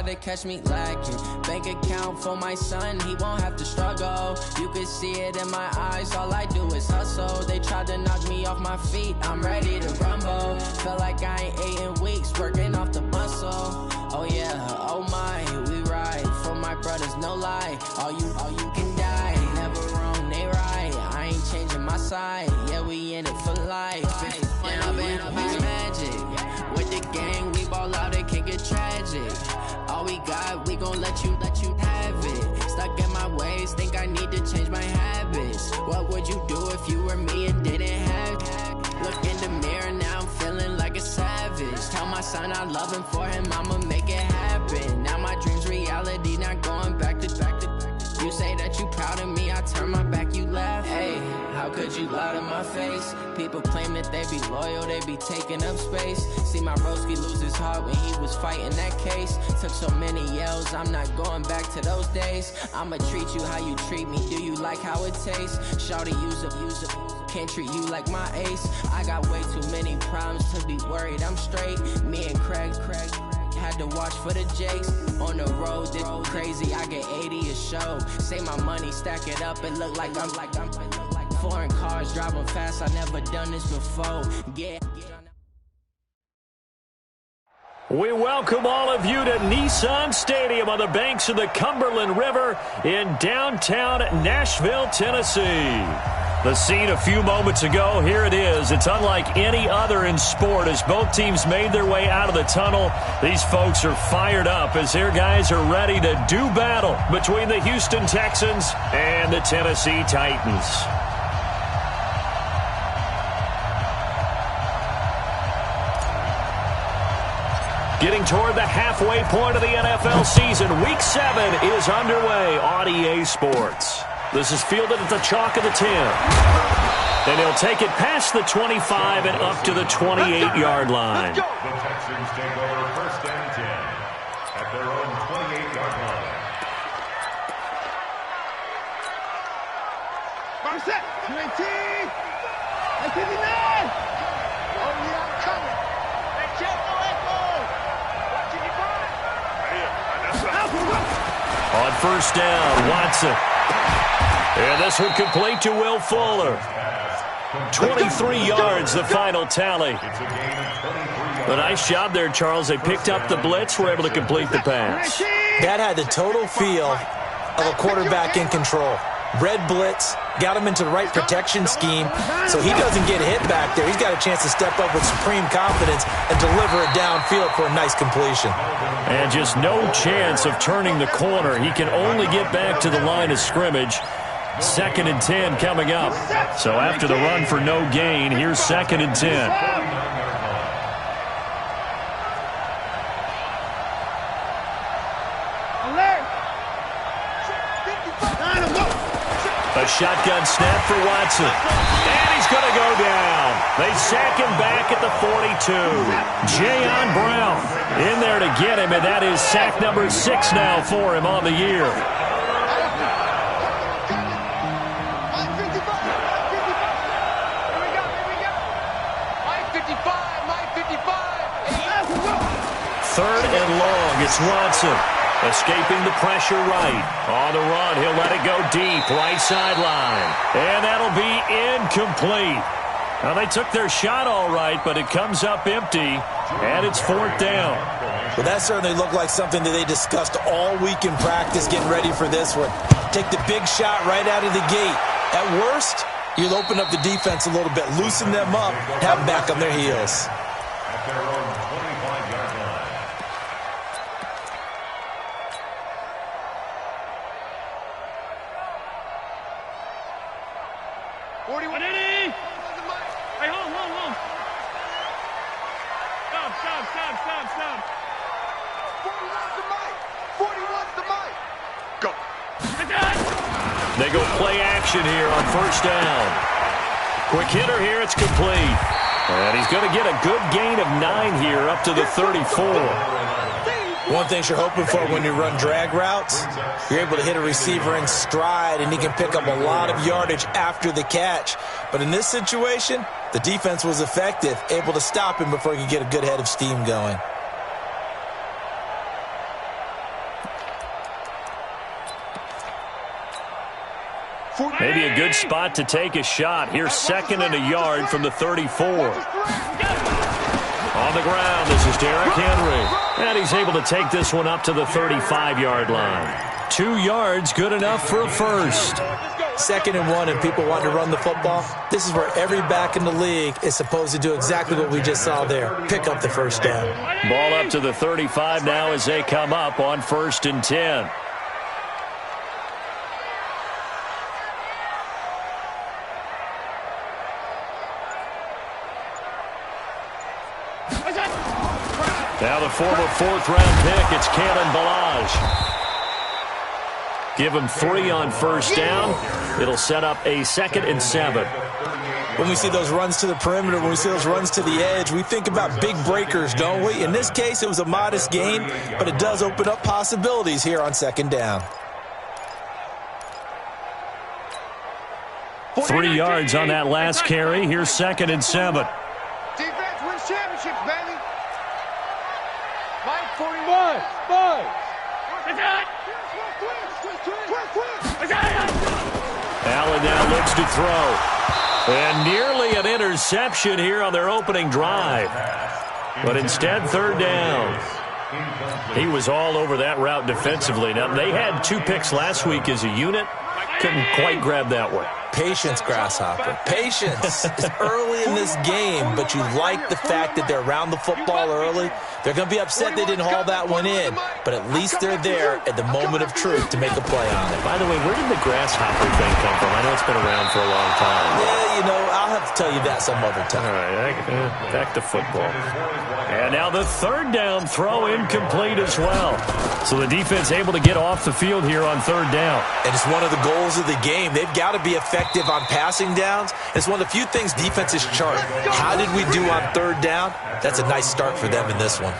to catch me lacking. Bank account for my son, he won't have to struggle. You can see it in my eyes, all I do is hustle. They tried to knock me off my feet, I'm ready to rumble. Feel like I ain't ate in weeks, working off the muscle. Oh yeah, oh my, we ride for my brothers, no lie. All you can die, never wrong, they right. I ain't changing my side, yeah, we in it for life. Yeah, I've been magic. With the gang, we ball out, it can get tragic. All we got, we gon' let you have it. Stuck in my ways, think I need to change my habits. What would you do if you were me and didn't have it? Look in the mirror, now I'm feeling like a savage. Tell my son I love him, for him I'ma make it happen. Now my dream's reality, not going back to. You say that you proud of me, I turn my back, you laugh. Hey, how could you lie to my face? People claim that they be loyal, they be taking up space. See my broski lose his heart when he was fighting that case. Took so many yells, I'm not going back to those days. I'ma treat you how you treat me, do you like how it tastes? Shawty, use up, can't treat you like my ace. I got way too many problems to be worried, I'm straight. Me and Craig had to watch for the Jakes. On the road, this crazy, I get 80 a show. Say my money, stack it up, it look like I'm foreign cars, driving fast, I never done this before. Yeah. We welcome all of you to Nissan Stadium on the banks of the Cumberland River in downtown Nashville, Tennessee. The scene a few moments ago, here it is. It's unlike any other in sport as both teams made their way out of the tunnel. These folks are fired up as their guys are ready to do battle between the Houston Texans and the Tennessee Titans. Getting toward the halfway point of the NFL season, Week 7 is underway on EA Sports. This is fielded at the chalk of the 10. And he'll take it past the 25 and up to the 28-yard line. The Texans take over first and 10 at their own 28-yard line. First set, 20, 59. Only I'm coming. Hey, check the echo. Watching you run. On first down, Watson. And this one complete to Will Fuller. 23 yards, the final tally. A nice job there, Charles. They picked up the blitz, were able to complete the pass. That had the total feel of a quarterback in control. Red blitz, got him into the right protection scheme, so he doesn't get hit back there. He's got a chance to step up with supreme confidence and deliver it downfield for a nice completion. And just no chance of turning the corner. He can only get back to the line of scrimmage. 2nd and 10 coming up. So after the run for no gain, here's 2nd and 10. A shotgun snap for Watson. And he's going to go down. They sack him back at the 42. Jayon Brown in there to get him, and that is sack number 6 now for him on the year. Third and long, it's Watson. Escaping the pressure right. On the run, he'll let it go deep, right sideline. And that'll be incomplete. Now, they took their shot all right, but it comes up empty, and it's 4th down. Well, that certainly looked like something that they discussed all week in practice, getting ready for this one. Take the big shot right out of the gate. At worst, you'll open up the defense a little bit, loosen them up, have them back on their heels. At their own 25-yard line. Stop. 41's the mic. 41's the mic. Go. They go play action here on first down. Quick hitter here, it's complete. And he's going to get a good gain of 9 here up to the 34. One thing you're hoping for when you run drag routes, you're able to hit a receiver in stride, and he can pick up a lot of yardage after the catch. But in this situation, the defense was effective, able to stop him before he could get a good head of steam going. Maybe a good spot to take a shot. Here's 2nd and a yard from the 34. On the ground, this is Derrick Henry. And he's able to take this one up to the 35-yard line. 2 yards, good enough for a first. 2nd and 1, and people want to run the football. This is where every back in the league is supposed to do exactly what we just saw there. Pick up the first down. Ball up to the 35 now as they come up on 1st and 10. Now the former 4th-round pick, it's Kalen Ballage. Give him 3 on 1st down. It'll set up a 2nd and 7. When we see those runs to the perimeter, when we see those runs to the edge, we think about big breakers, don't we? In this case, it was a modest gain, but it does open up possibilities here on 2nd down. 3 yards on that last carry. Here's 2nd and 7. Defense wins championships, baby. Mike 41. Five. Allen now looks to throw. And nearly an interception here on their opening drive. But instead, 3rd down. He was all over that route defensively. Now, they had 2 picks last week as a unit. Couldn't quite grab that one. Patience, Grasshopper. Patience. It's early in this game, but you like the fact that they're around the football early. They're going to be upset they didn't haul that one in, but at least they're there at the moment of truth to make a play on it. By the way, where did the grasshopper thing come from? I know it's been around for a long time. Yeah, you know, I'll have to tell you that some other time. All right, back to football. And now the 3rd down throw incomplete as well. So the defense able to get off the field here on 3rd down. And it's one of the goals of the game. They've got to be effective on passing downs. It's one of the few things defenses chart. How did we do on 3rd down? That's a nice start for them in this one.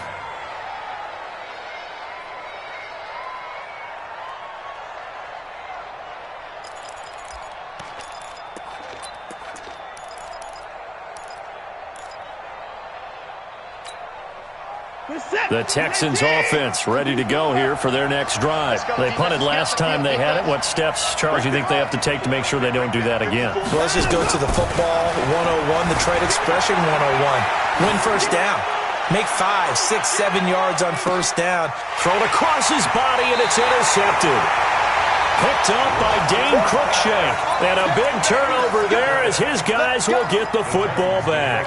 The Texans offense ready to go here for their next drive. They punted last time they had it. What steps, Charles, you think they have to take to make sure they don't do that again? Well, let's just go to the football 101, the trade expression 101. Win 1st down. Make 5, 6, 7 yards on 1st down. Thrown across his body, and it's intercepted. Picked up by Dane Cruikshank. And a big turnover there as his guys will get the football back.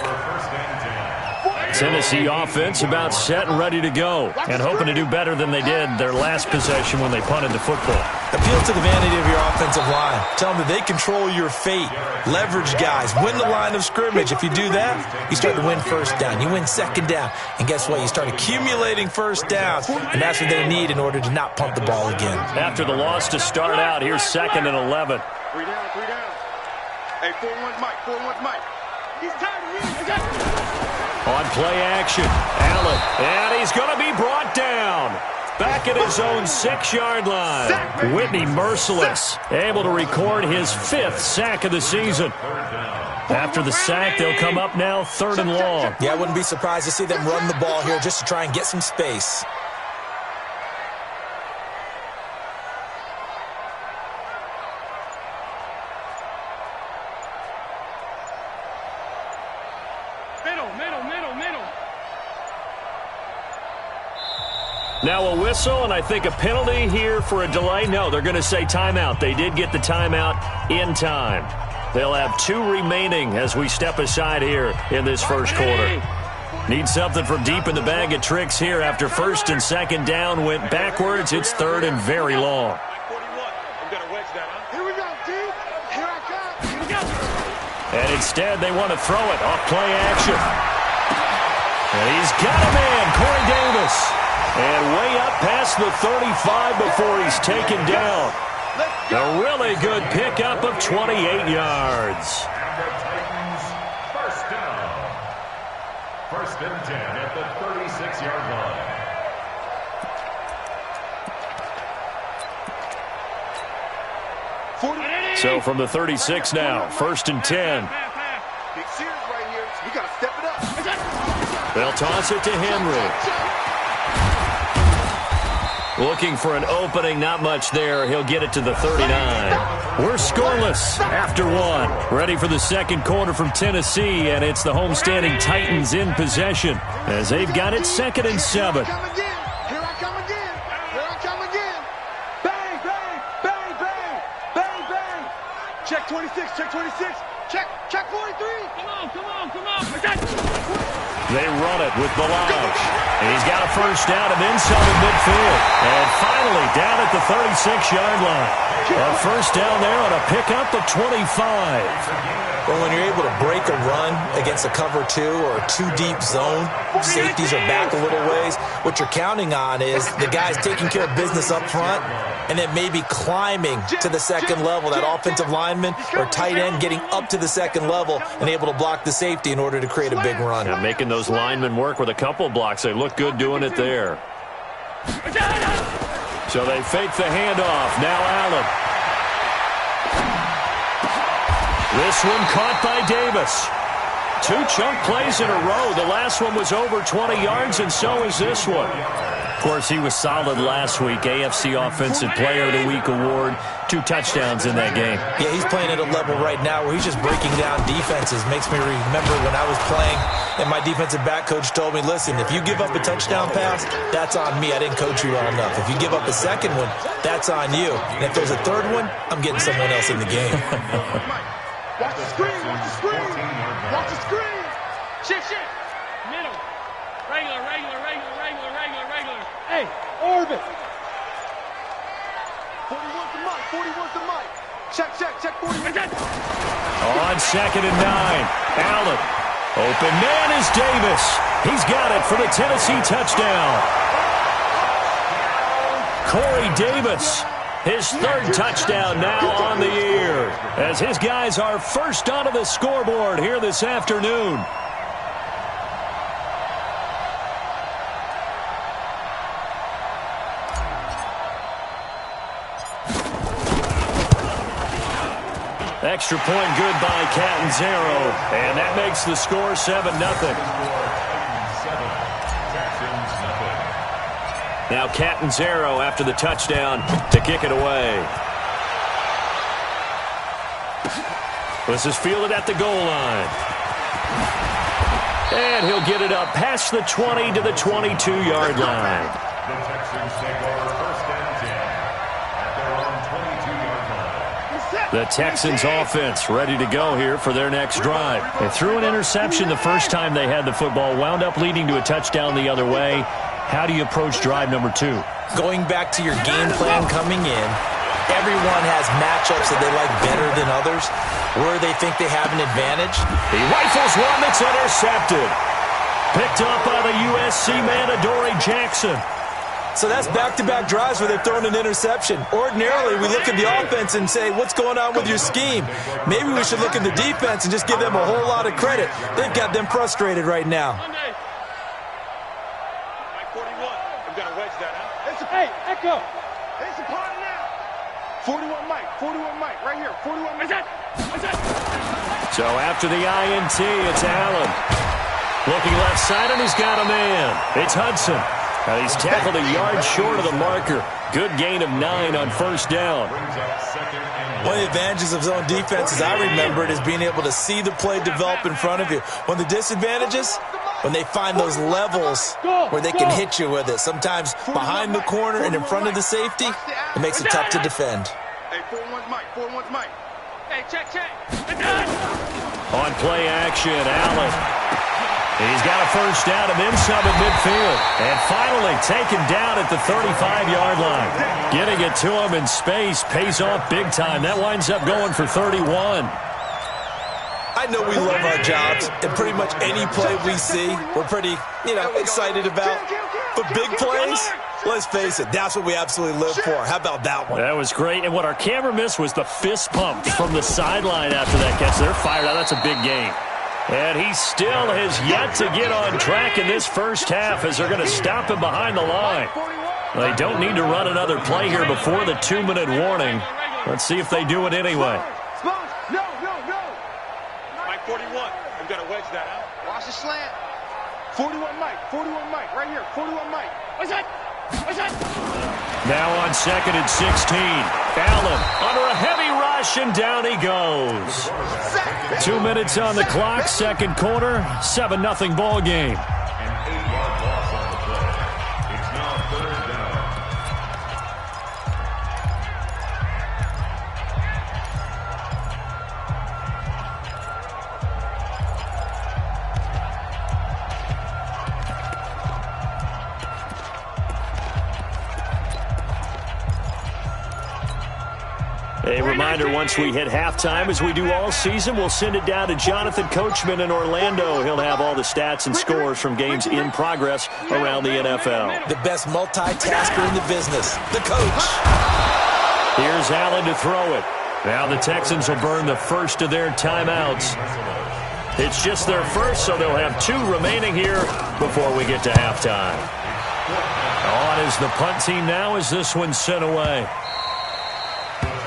Tennessee offense about set and ready to go, and hoping to do better than they did their last possession when they punted the football. Appeal to the vanity of your offensive line. Tell them that they control your fate. Leverage guys. Win the line of scrimmage. If you do that, you start to win 1st down. You win 2nd down. And guess what? You start accumulating 1st downs, and that's what they need in order to not punt the ball again. After the loss to start out, here's 2nd and 11. 3 down, 3 down. Hey, 4-1's Mike, 4-1's Mike. He's tired of winning. On play action, Allen, and he's going to be brought down. Back at his own 6-yard line. Whitney Merciless, able to record his 5th sack of the season. After the sack, they'll come up now 3rd and long. Yeah, I wouldn't be surprised to see them run the ball here just to try and get some space. Now a whistle, and I think a penalty here for a delay. No, they're going to say timeout. They did get the timeout in time. They'll have 2 remaining as we step aside here in this 1st quarter. Need something from deep in the bag of tricks here after 1st and 2nd down went backwards. It's 3rd and very long. Here we go, T. Here I come. Here we go. And instead, they want to throw it off play action. And he's got a man, Corey Davis. And way up past the 35 before he's taken down. A really good pickup of 28 yards. And the Titans, 1st down. 1st and 10 at the 36-yard line. So from the 36 now, 1st and 10. Big series right here. We got to step it up. They'll toss it to Henry. Looking for an opening, not much there. He'll get it to the 39. We're scoreless after one. Ready for the second quarter from Tennessee, and it's the homestanding Titans in possession as they've got it 2nd and 7. Here I come again. Here I come again. Bang, bang, bang, bang, bang, bang. Check 26, check 26. Check 43. Come on, come on, come on. They run it with Balaj. And he's got a first down and then some in midfield. And finally down at the 36-yard line. A first down there on a pickup of 25. Well, when you're able to break a run against a cover 2 or a 2-deep zone, safeties are back a little ways. What you're counting on is the guys taking care of business up front and then maybe climbing to the second level, that offensive lineman or tight end getting up to the second level and able to block the safety in order to create a big run. Yeah, making those linemen work with a couple blocks. They look good doing it there. So they fake the handoff. Now Allen. This one caught by Davis. 2 chunk plays in a row. The last one was over 20 yards, and so is this one. Of course, he was solid last week. AFC Offensive Player of the Week award. 2 touchdowns in that game. Yeah, he's playing at a level right now where he's just breaking down defenses. Makes me remember when I was playing and my defensive back coach told me, listen, if you give up a touchdown pass, that's on me. I didn't coach you well enough. If you give up a second one, that's on you. And if there's a third one, I'm getting someone else in the game. Watch the screen, watch the screen. Watch the screen. Shit. Middle. Regular. Hey, orbit. 41's the mic. Check 40. On 2nd and 9. Allen. Open man is Davis. He's got it for the Tennessee touchdown. Corey Davis. His 3rd touchdown now on the year as his guys are first onto the scoreboard here this afternoon. Extra point good by Catanzaro, and that makes the score 7-0. Now Catanzaro after the touchdown to kick it away. This is fielded at the goal line. And he'll get it up past the 20 to the 22-yard line. The Texans take over 1st and 10 at their own 22-yard line. The Texans offense ready to go here for their next drive. They threw an interception the first time they had the football, wound up leading to a touchdown the other way. How do you approach drive number 2? Going back to your game plan coming in, everyone has matchups that they like better than others, where they think they have an advantage. He rifles one that's intercepted. Picked up by the USC man, Adoree Jackson. So that's back-to-back drives where they've thrown an interception. Ordinarily, we look at the offense and say, what's going on with your scheme? Maybe we should look at the defense and just give them a whole lot of credit. They've got them frustrated right now. Hey, Echo. It's a party now. 41 Mike, right here. 41 Mike. What's that? So after the INT, it's Allen. Looking left side, and he's got a man. It's Hudson. Now he's tackled a yard short of the marker. Good gain of 9 on first down. One of the advantages of zone defense, as I remember it, is being able to see the play develop in front of you. One of the disadvantages, when they find those levels where they can hit you with it. Sometimes behind the corner and in front of the safety, it makes it tough to defend. Hey, 41's Mike. Hey, check. On play action, Allen. He's got a first down and then some at midfield. And finally taken down at the 35-yard line. Getting it to him in space pays off big time. That winds up going for 31. I know we love our jobs, and pretty much any play we see, we're pretty, excited about. But big plays, let's face it, that's what we absolutely live for. How about that one? That was great. And what our camera missed was the fist pump from the sideline after that catch. They're fired out. That's a big game. And he still has yet to get on track in this first half as they're going to stop him behind the line. They don't need to run another play here before the 2-minute warning. Let's see if they do it anyway. No. Mike 41. I'm going to wedge that out. Watch the slant. 41 Mike, right here. 41 Mike. What's that? Now on 2nd and 16. Allen under a heavy rush, and down he goes. 2 minutes on the clock, second quarter, 7-0 ball game. An 8-yard loss on the play. It's now 3rd down. A reminder, once we hit halftime, as we do all season, we'll send it down to Jonathan Coachman in Orlando. He'll have all the stats and scores from games in progress around the NFL. The best multitasker in the business, the coach. Here's Allen to throw it. Now the Texans will burn the first of their timeouts. It's just their first, so they'll have 2 remaining here before we get to halftime. On is the punt team now as this one's sent away.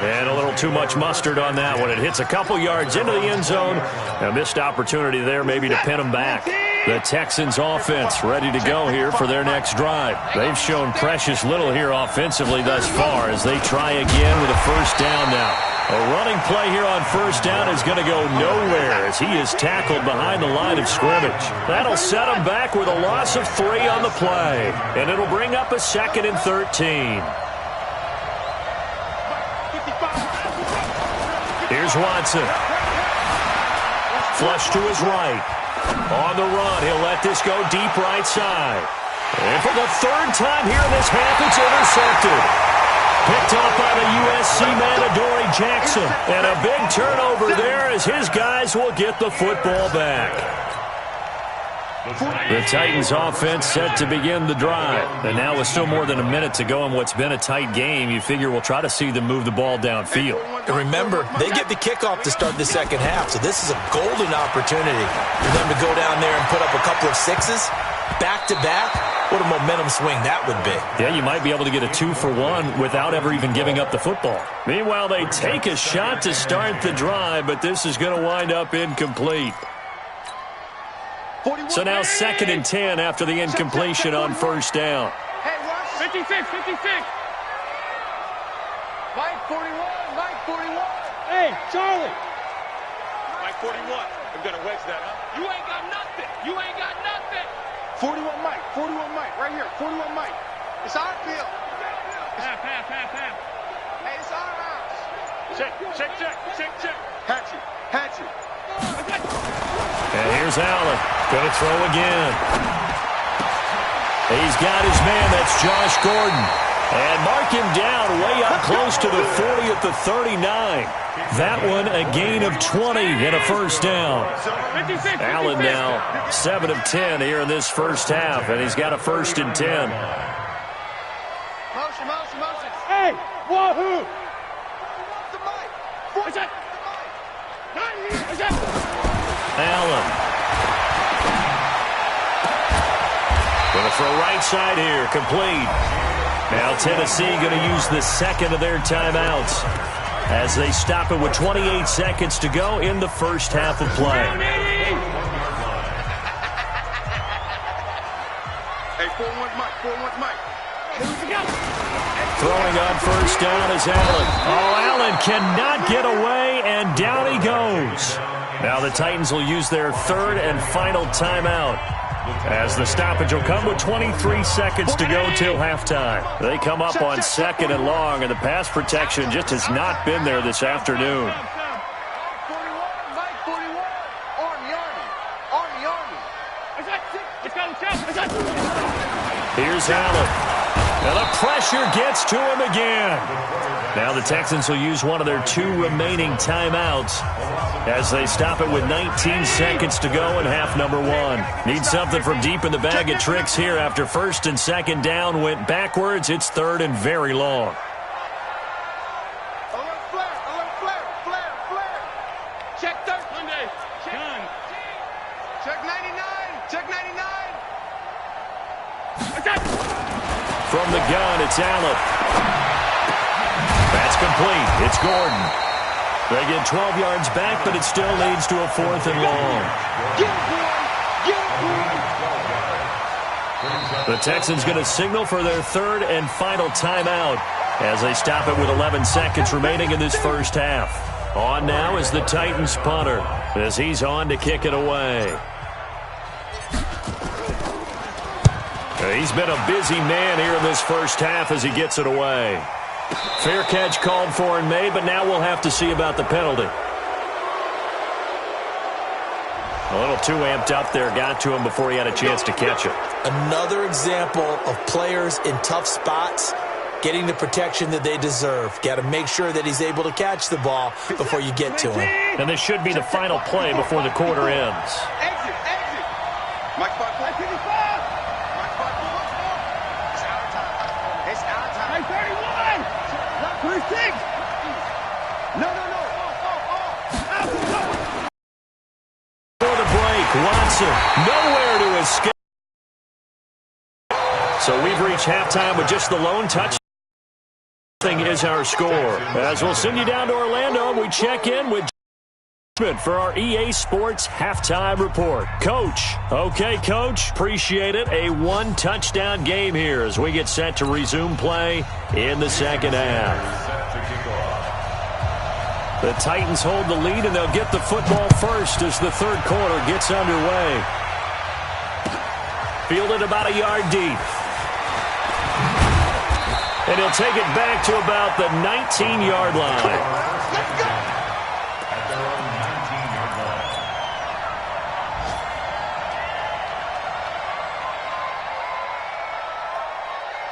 And a little too much mustard on that one. It hits a couple yards into the end zone. A missed opportunity there maybe to pin them back. The Texans offense ready to go here for their next drive. They've shown precious little here offensively thus far as they try again with a first down now. A running play here on first down is going to go nowhere as he is tackled behind the line of scrimmage. That'll set him back with a loss of 3 on the play. And it'll bring up a 2nd and 13. Here's Watson. Flush to his right. On the run, he'll let this go deep right side. And for the 3rd time here in this half, it's intercepted. Picked up by the USC man, Adoree Jackson. And a big turnover there as his guys will get the football back. The Titans offense set to begin the drive. And now with still more than a minute to go in what's been a tight game, you figure we'll try to see them move the ball downfield. And remember, they get the kickoff to start the second half, so this is a golden opportunity for them to go down there and put up a couple of 6s back-to-back. What a momentum swing that would be. Yeah, you might be able to get a 2-for-1 without ever even giving up the football. Meanwhile, they take a shot to start the drive, but this is going to wind up incomplete. So now 2nd and 10 after the incompletion on first down. Hey, watch. 56, 56. Mike 41, Mike 41. Hey, Charlie. Mike 41. I'm going to wedge that, huh? You ain't got nothing. You ain't got nothing. 41 Mike, 41 Mike, right here. 41 Mike. It's our field. Half. Hey, it's our house. Check. Hatchet. And here's Allen. Going to throw again. He's got his man. That's Josh Gordon. And mark him down way up close to the 40 at the 39. That one a gain of 20 and a first down. Allen now 7 of 10 here in this first half, and he's got a 1st and 10. Motion. Hey, wahoo! Allen. Going to throw right side here, complete. Now Tennessee going to use the 2nd of their timeouts as they stop it with 28 seconds to go in the first half of play. Hey, 4-1 Mike. Throwing on first down is Allen. Oh, Allen cannot get away, and down he goes. Now the Titans will use their 3rd and final timeout as the stoppage will come with 23 seconds to go till halftime. They come up on 2nd and long, and the pass protection just has not been there this afternoon. Mike 41. Army. Here's Allen. And the pressure gets to him again. Now the Texans will use one of their 2 remaining timeouts as they stop it with 19 seconds to go in half number 1. Need something from deep in the bag of tricks here after 1st and 2nd down went backwards. It's 3rd and very long. Flare. Check 3rd. Monday. Check 99. From the gun, it's Allen. That's complete. It's Gordon. They get 12 yards back, but it still leads to a 4th and long. The Texans going to signal for their third and final timeout as they stop it with 11 seconds remaining in this first half. On now is the Titans punter as he's on to kick it away. He's been a busy man here in this first half as he gets it away. Fair catch called for and made, but now we'll have to see about the penalty. A little too amped up there, got to him before he had a chance to catch it. Another example of players in tough spots getting the protection that they deserve. Got to make sure that he's able to catch the ball before you get to him. And this should be the final play before the quarter ends. Exit. Mike 55. It's our time. Hey, 31. 26. No. For the break, Watson nowhere to escape. So we've reached halftime with just the lone touch. Is our score. As we'll send you down to Orlando, we check in with for our EA Sports halftime report. Coach. Okay, Coach. Appreciate it. A one-touchdown game here as we get set to resume play in the second half. The Titans hold the lead, and they'll get the football first as the third quarter gets underway. Fielded about a yard deep. And he'll take it back to about the 19-yard line. Let's go! At their own 19-yard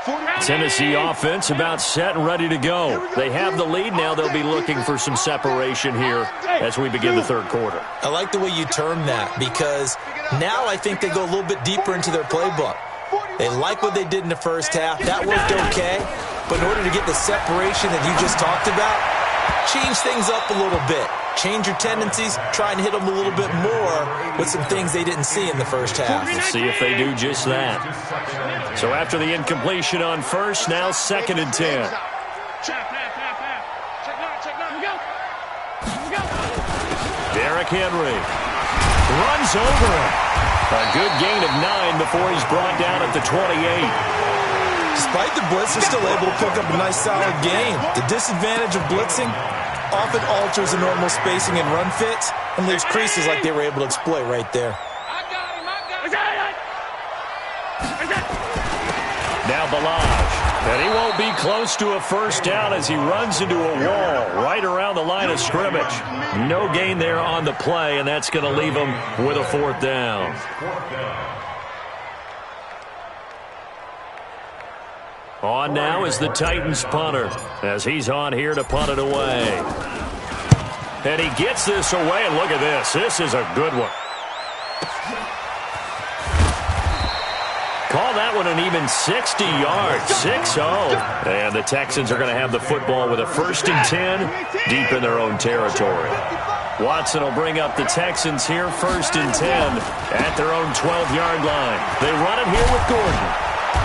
line. Tennessee offense about set and ready to go. They have the lead. Now they'll be looking for some separation here as we begin the third quarter. I like the way you term that because now I think they go a little bit deeper into their playbook. They like what they did in the first half. That worked okay. But in order to get the separation that you just talked about, change things up a little bit. Change your tendencies. Try and hit them a little bit more with some things they didn't see in the first half. We'll see if they do just that. So after the incompletion on first, now second and 10. Derrick Henry runs over him. A good gain of 9 before he's brought down at the 28. Despite the blitz, they're still able to pick up a nice, solid gain. The disadvantage of blitzing often alters the normal spacing and run fits and leaves creases like they were able to exploit right there. Now Balaj. And he won't be close to a first down as he runs into a wall right around the line of scrimmage. No gain there on the play, and that's going to leave him with a fourth down. On now is the Titans punter as he's on here to punt it away. And he gets this away, and look at this. This is a good one. Call that one an even 60 yards, 6-0. And the Texans are going to have the football with a 1st and 10 deep in their own territory. Watson will bring up the Texans here, 1st and 10 at their own 12-yard line. They run it here with Gordon.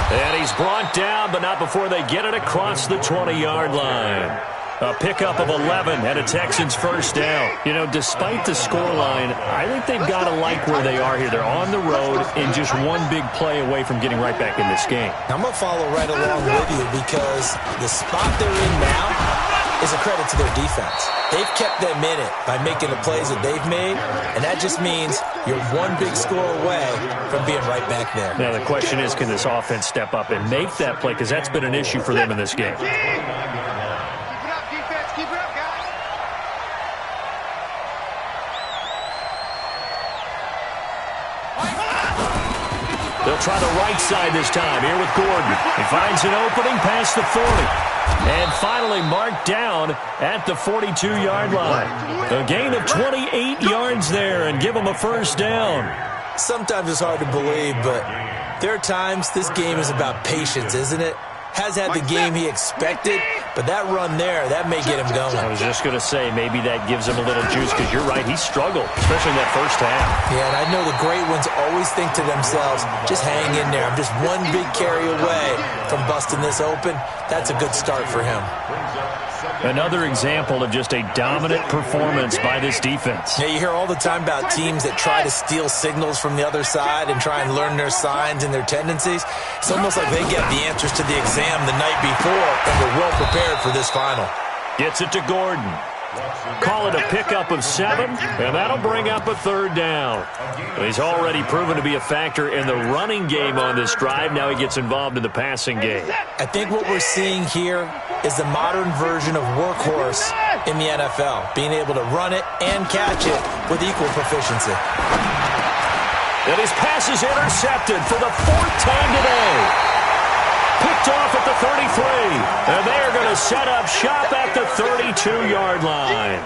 And he's brought down, but not before they get it across the 20-yard line. A pickup of 11 and a Texans first down. You know, despite the scoreline, I think they've got to like where they are here. They're on the road and just one big play away from getting right back in this game. I'm going to follow right along with you because the spot they're in now is a credit to their defense. They've kept them in it by making the plays that they've made, and that just means you're one big score away from being right back there. Now, the question is, can this offense step up and make that play? Because that's been an issue for them in this game. They'll try the right side this time here with Gordon. He finds an opening past the 40. And finally marked down at the 42-yard line. A gain of 28 yards there and give him a first down. Sometimes it's hard to believe, but there are times this game is about patience, isn't it? Has had the game he expected, but that run there, that may get him going. I was just going to say, maybe that gives him a little juice because you're right, he struggled, especially in that first half. Yeah, and I know the great ones always think to themselves, just hang in there. I'm just one big carry away from busting this open. That's a good start for him. Another example of just a dominant performance by this defense. Yeah, you hear all the time about teams that try to steal signals from the other side and try and learn their signs and their tendencies. It's almost like they get the answers to the exam the night before, and they're well prepared for this final. Gets it to Gordon. Call it a pickup of 7, and that'll bring up a third down. He's already proven to be a factor in the running game on this drive. Now he gets involved in the passing game. I think what we're seeing here is the modern version of workhorse in the NFL, being able to run it and catch it with equal proficiency. And his pass is intercepted for the 4th time today. Picked off at the 33, and they are going to set up shop at the 32-yard line.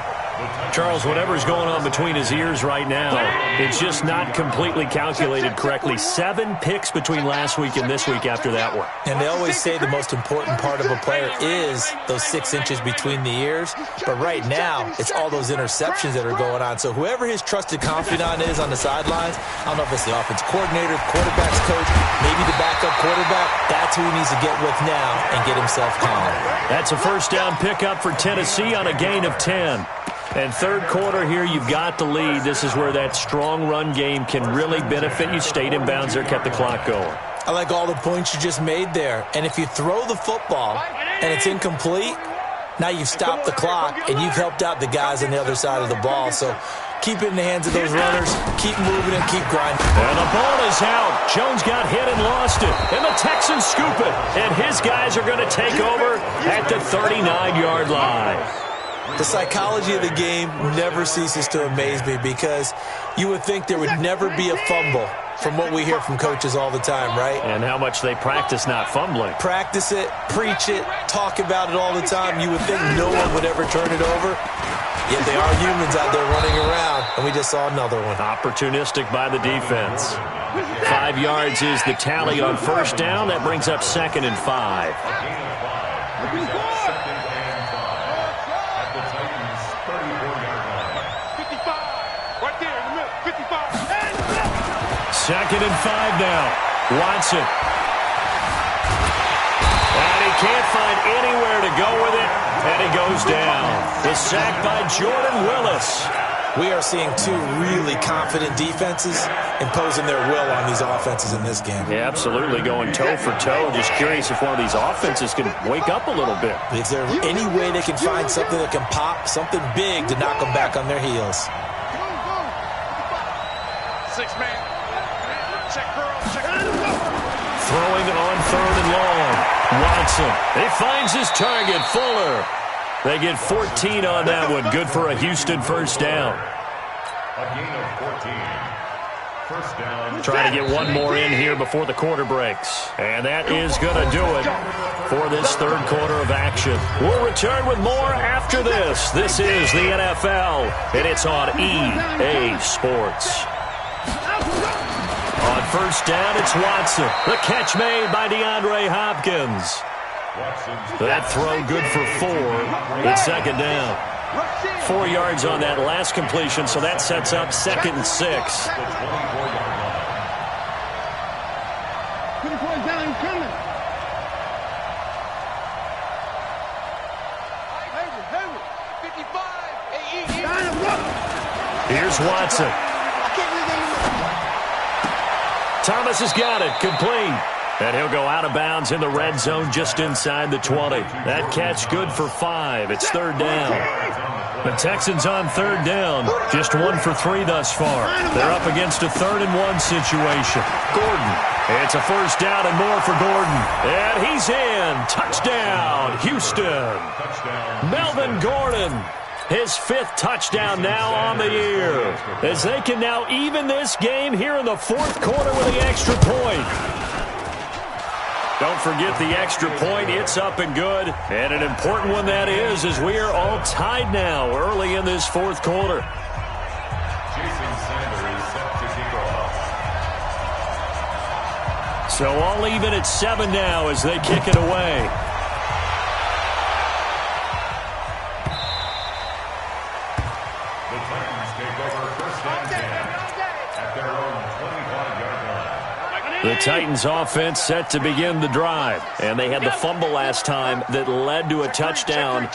Charles, whatever's going on between his ears right now, it's just not completely calculated correctly. 7 picks between last week and this week after that one. And they always say the most important part of a player is those 6 inches between the ears. But right now, it's all those interceptions that are going on. So whoever his trusted confidant is on the sidelines, I don't know if it's the offense coordinator, quarterback's coach, maybe the backup quarterback, that's who he needs to get with now and get himself calm. That's a first down pickup for Tennessee on a gain of 10. And third quarter here, you've got the lead. This is where that strong run game can really benefit you. Stayed in bounds there, kept the clock going. I like all the points you just made there. And if you throw the football and it's incomplete, now you've stopped the clock and you've helped out the guys on the other side of the ball. So keep it in the hands of those runners. Keep moving and keep grinding. And the ball is out. Jones got hit and lost it. And the Texans scoop it. And his guys are going to take over at the 39-yard line. The psychology of the game never ceases to amaze me because you would think there would never be a fumble from what we hear from coaches all the time, right? And how much they practice not fumbling. Practice it, preach it, talk about it all the time. You would think no one would ever turn it over. Yet they are humans out there running around, and we just saw another one. Opportunistic by the defense. 5 yards is the tally on first down. That brings up 2nd and 5. Second and 5 now. Watson. And he can't find anywhere to go with it. And he goes down. The sack by Jordan Willis. We are seeing 2 really confident defenses imposing their will on these offenses in this game. Yeah, absolutely. Going toe for toe. Just curious if one of these offenses can wake up a little bit. Is there any way they can find something that can pop, something big to knock them back on their heels? 6-man. Throwing on 3rd and long. Watson. He finds his target, Fuller. They get 14 on that one. Good for a Houston first down. A gain of 14. First down. Trying to get one more in here before the quarter breaks. And that is going to do it for this third quarter of action. We'll return with more after this. This is the NFL, and it's on EA Sports. On first down, it's Watson. The catch made by DeAndre Hopkins. That throw good for 4. It's second down. 4 yards on that last completion, so that sets up 2nd and 6. Here's Watson. Thomas has got it, complete. And he'll go out of bounds in the red zone just inside the 20. That catch good for 5. It's third down. The Texans on third down. Just 1 for 3 thus far. They're up against a 3rd and 1 situation. Gordon. It's a first down and more for Gordon. And he's in. Touchdown, Houston. Melvin Gordon. His 5th touchdown now on the year. As they can now even this game here in the 4th quarter with the extra point. Don't forget the extra point. It's up and good. And an important one that is, as we are all tied now early in this 4th quarter. Jason Sanders is set to kick off. So all even at 7 now as they kick it away. The Titans offense set to begin the drive. And they had the fumble last time that led to a touchdown.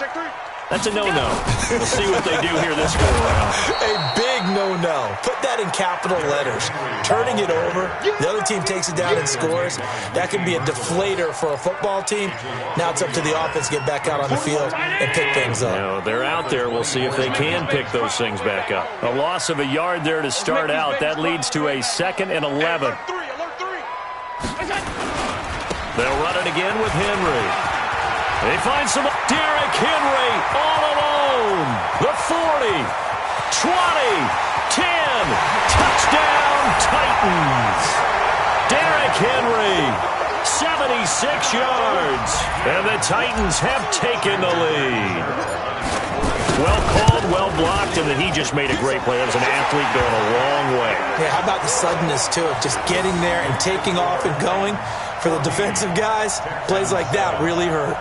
That's a no-no. We'll see what they do here this go-around. A big no-no. Put that in capital letters. Turning it over, the other team takes it down and scores. That can be a deflator for a football team. Now it's up to the offense to get back out on the field and pick things up. Now, they're out there. We'll see if they can pick those things back up. A loss of a yard there to start out. That leads to a 2nd and 11. They'll run it again with Henry. They find some Derrick Henry all alone. The 40, 20, 10. Touchdown, Titans. Derrick Henry, 76 yards. And the Titans have taken the lead. Well called, well blocked, and then he just made a great play. That was an athlete going a long way. Yeah, how about the suddenness, too, of just getting there and taking off and going? For the defensive guys, plays like that really hurt.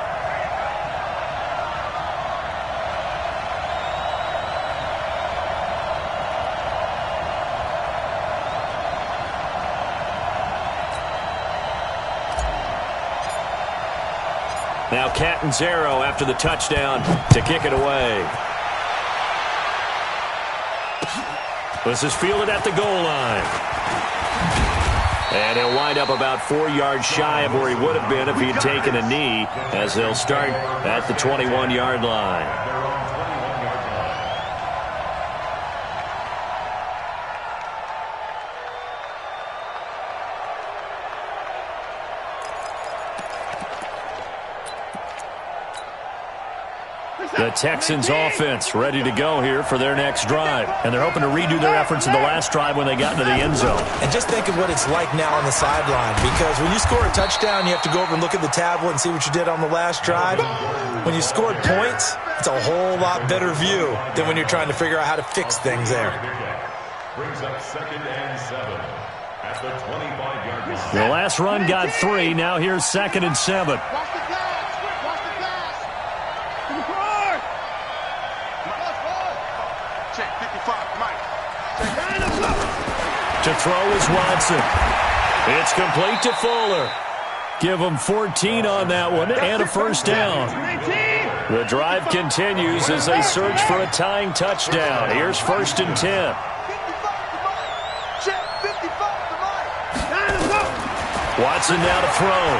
Now Catanzaro after the touchdown to kick it away. This is fielded at the goal line. And he'll wind up about 4 yards shy of where he would have been if he had taken a knee, as they'll start at the 21-yard line. The Texans offense ready to go here for their next drive. And they're hoping to redo their efforts in the last drive when they got into the end zone. And just think of what it's like now on the sideline. Because when you score a touchdown, you have to go over and look at the tablet and see what you did on the last drive. When you scored points, it's a whole lot better view than when you're trying to figure out how to fix things there. Brings up 2nd and 7 at the 25-yard line. The last run got 3. Now here's 2nd and 7. To throw is Watson. It's complete to Fuller. Give him 14 on that one and a first down. The drive continues as they search for a tying touchdown. Here's 1st and 10. Watson now to throw.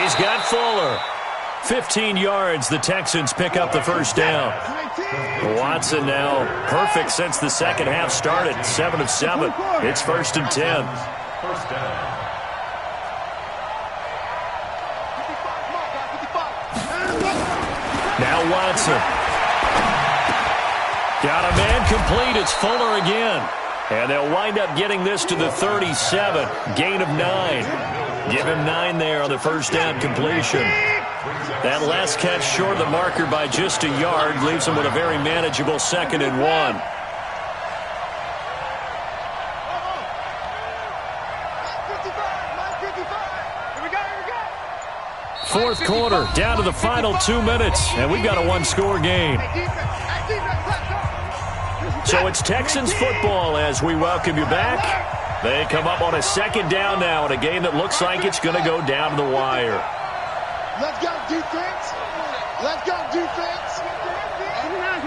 He's got Fuller. 15 yards. The Texans pick up the first down. Watson now perfect since the second half started. 7 of 7. It's 1st and 10. First down. Now Watson. Got a man complete. It's Fuller again. And they'll wind up getting this to the 37. Gain of 9. Give him 9 there on the first down completion. That last catch short of the marker by just a yard leaves him with a very manageable 2nd and 1. Fourth quarter, down to the final 2 minutes, and we've got a one-score game. So it's Texans football as we welcome you back. They come up on a 2nd down now in a game that looks like it's going to go down to the wire. Let's go, defense. Let's go, defense. Come on.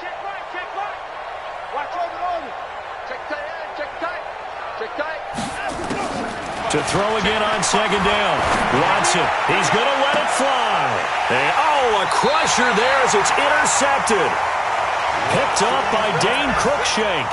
Check right. Watch over. Check tight. To throw again on 2nd down. Watson, he's going to let it fly. And, a crusher there as it's intercepted. Picked up by Dane Cruikshank.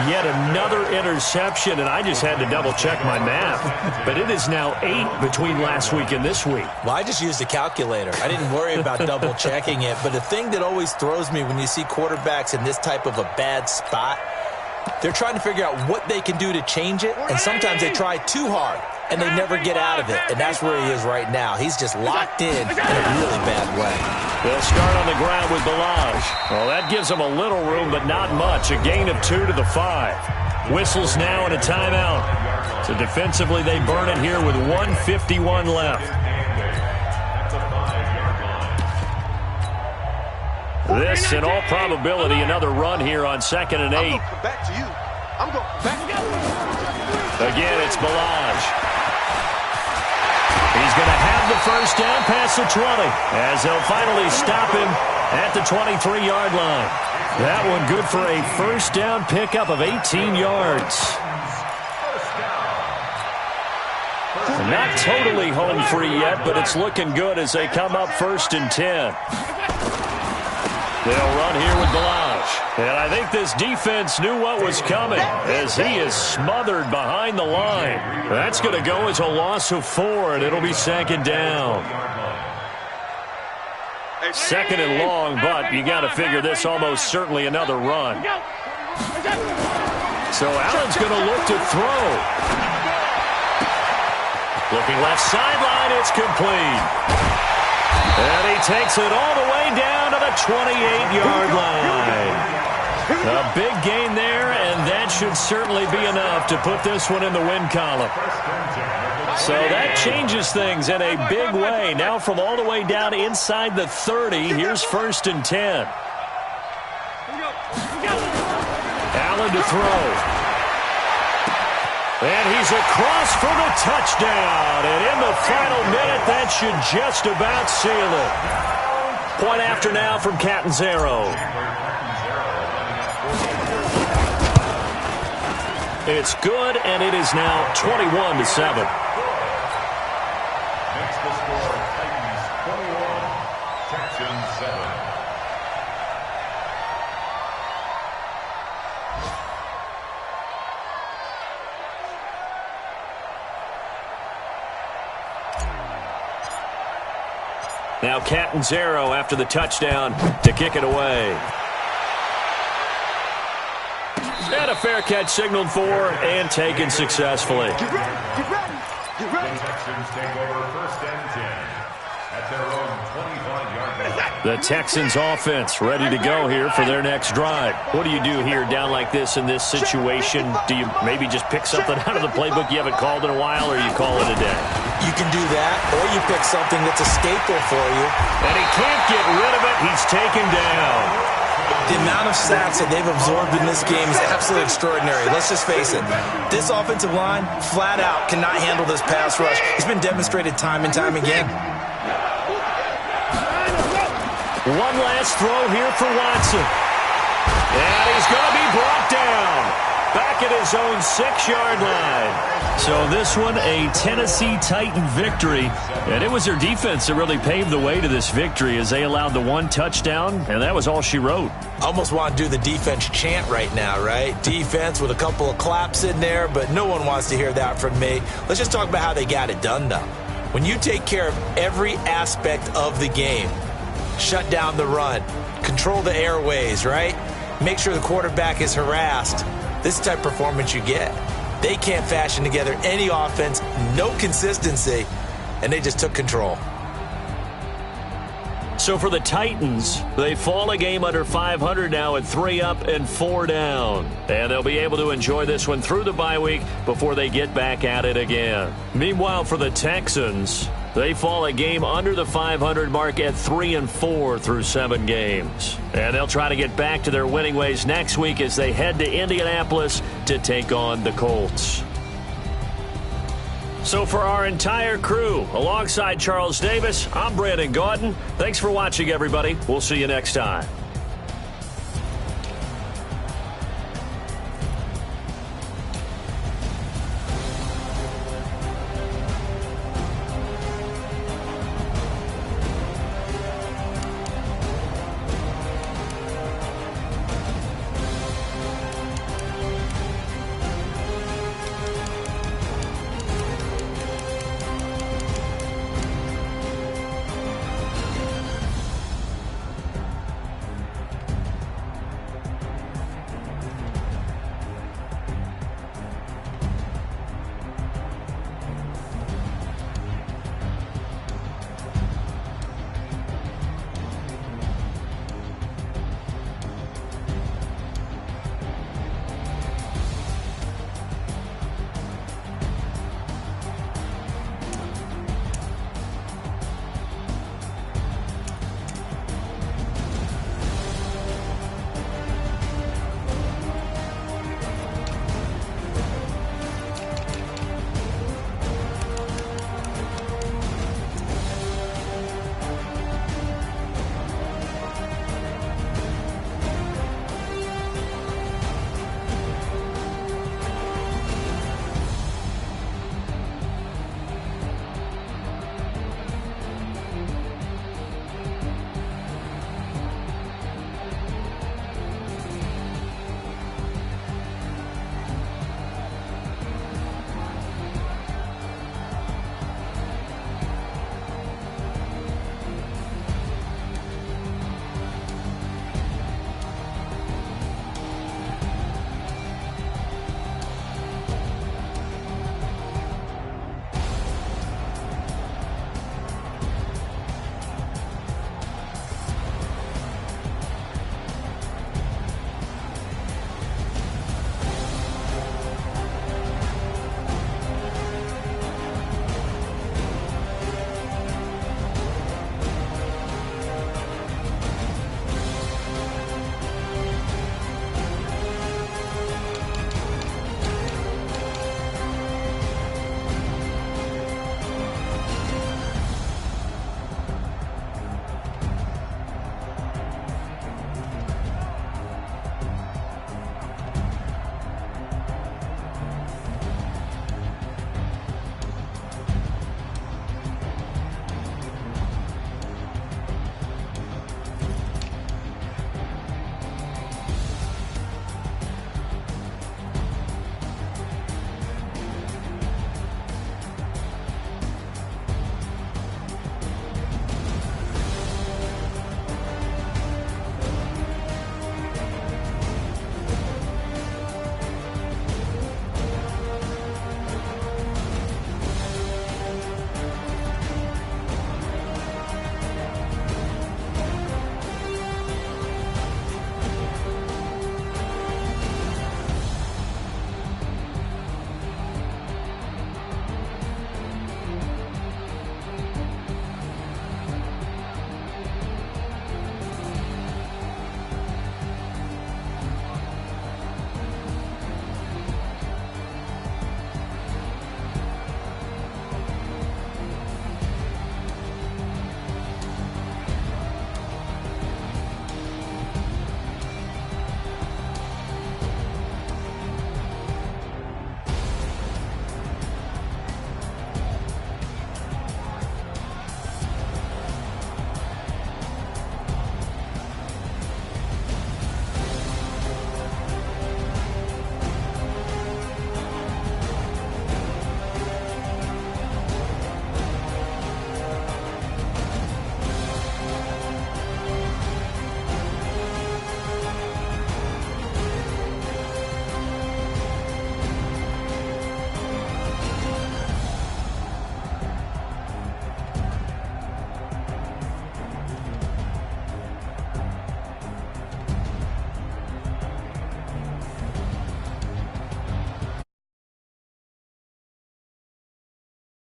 Yet another interception, and I just had to double-check my math. But it is now 8 between last week and this week. Well, I just used a calculator. I didn't worry about double-checking it. But the thing that always throws me when you see quarterbacks in this type of a bad spot, they're trying to figure out what they can do to change it, and sometimes they try too hard, and they never get out of it. And that's where he is right now. He's just locked in a really bad way. They'll start on the ground with Balaj. Well, that gives them a little room, but not much. A gain of 2 to the 5. Whistles now and a timeout. So defensively, they burn it here with 1:51 left. This, in all probability, another run here on 2nd and 8. I'm going to come back to you. I'm going to come back. Again, it's Balaj. He's going to have the first down past the 20 as they'll finally stop him at the 23-yard line. That one good for a first down pickup of 18 yards. Not totally home free yet, but it's looking good as they come up 1st and 10. They'll run here with Balaj. And I think this defense knew what was coming as he is smothered behind the line. That's going to go as a loss of 4, and it'll be 2nd down. 2nd and long, but you got to figure this almost certainly another run. So Allen's going to look to throw. Looking left sideline, it's complete. And he takes it all the way down to the 28-yard line. A big gain there, and that should certainly be enough to put this one in the win column. So that changes things in a big way. Now from all the way down inside the 30, here's 1st and 10. Allen to throw. And he's across for the touchdown. And in the final minute, that should just about seal it. Point after now from Catanzaro. It's good, and it is now 21-7. Makes the score Titans 21, Texans 7. Now Catanzaro after the touchdown to kick it away. And a fair catch signaled for and taken successfully. Get ready. Get ready. Get ready. The Texans take over 1st and 10 at their own 25-yard line. The Texans offense ready to go here for their next drive. What do you do here down like this in this situation? Do you maybe just pick something out of the playbook you haven't called in a while, or you call it a day? You can do that, or you pick something that's a staple for you. And he can't get rid of it. He's taken down. The amount of sacks that they've absorbed in this game is absolutely extraordinary. Let's just face it. This offensive line, flat out, cannot handle this pass rush. It's been demonstrated time and time again. One last throw here for Watson. And he's going to be brought down back at his own 6-yard line. So this one, a Tennessee Titan victory. And it was their defense that really paved the way to this victory as they allowed the one touchdown, and that was all she wrote. Almost want to do the defense chant right now, right? Defense with a couple of claps in there, but no one wants to hear that from me. Let's just talk about how they got it done, though. When you take care of every aspect of the game, shut down the run, control the airways, right? Make sure the quarterback is harassed. This is the type of performance you get. They can't fashion together any offense, no consistency, and they just took control. So for the Titans, they fall a game under 500 now at 3 up and 4 down. And they'll be able to enjoy this one through the bye week before they get back at it again. Meanwhile, for the Texans, they fall a game under the 500 mark at 3 and 4 through 7 games. And they'll try to get back to their winning ways next week as they head to Indianapolis to take on the Colts. So for our entire crew, alongside Charles Davis, I'm Brandon Gaudin. Thanks for watching, everybody. We'll see you next time.